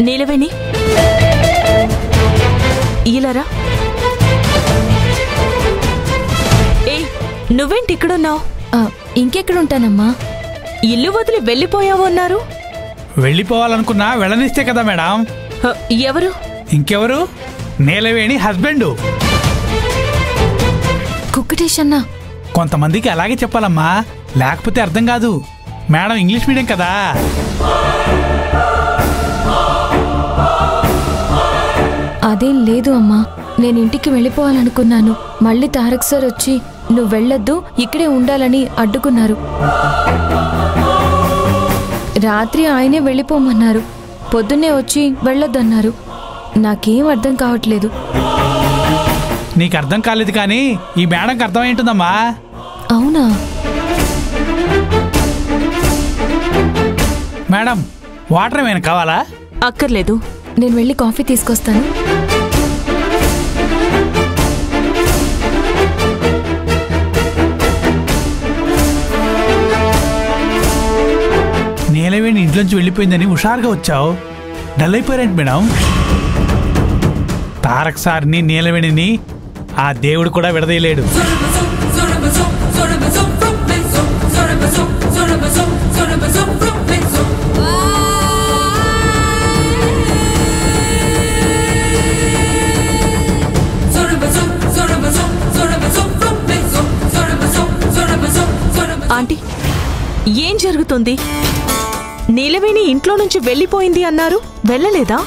నీలవేణి ఇలారా. ఏ నువ్వేంటి ఇక్కడున్నావు? ఇంకెక్కడుంటానమ్మా? ఇల్లు వదిలి వెళ్ళిపోయావు అన్నారు. వెళ్ళిపోవాలనుకున్నా వెళ్ళనిస్తే కదా మేడం. ఎవరు? ఇంకెవరు, నీలవేణి హస్బెండ్. కుక్కటేష్ అన్నా. కొంతమందికి అలాగే చెప్పాలమ్మా, లేకపోతే అర్థం కాదు. మేడం ఇంగ్లీష్ మీడియం కదా. అదేం లేదు అమ్మా, నేను ఇంటికి వెళ్ళిపోవాలనుకున్నాను. మళ్ళీ తారక్ సార్ వచ్చి నువ్వు వెళ్ళొద్దు, ఇక్కడే ఉండాలని అడ్డుకున్నారు. రాత్రి ఆయనే వెళ్ళిపోమన్నారు, పొద్దున్నే వచ్చి వెళ్ళొద్దన్నారు. నాకేం అర్థం కావట్లేదు. నీకు అర్థం కాలేదు కానీ ఈ మేడంకి అర్థమైంటుందమ్మా. అవునా? మేడం వాటర్ ఏమైనా కావాలా? అక్కర్లేదు, నేను వెళ్ళి కాఫీ తీసుకొస్తాను. నీలవేణి ఇంట్లోంచి వెళ్ళిపోయిందని హుషారుగా వచ్చావు, డల్ అయిపోయారంట మేడం. తారక్ సార్ని నీలవేణిని ఆ దేవుడు కూడా విడదీయలేడు. ఆంటీ ఏం జరుగుతుంది? నీలవేణి ఇంట్లో నుంచి వెళ్ళిపోయింది అన్నారు, వెళ్ళలేదా?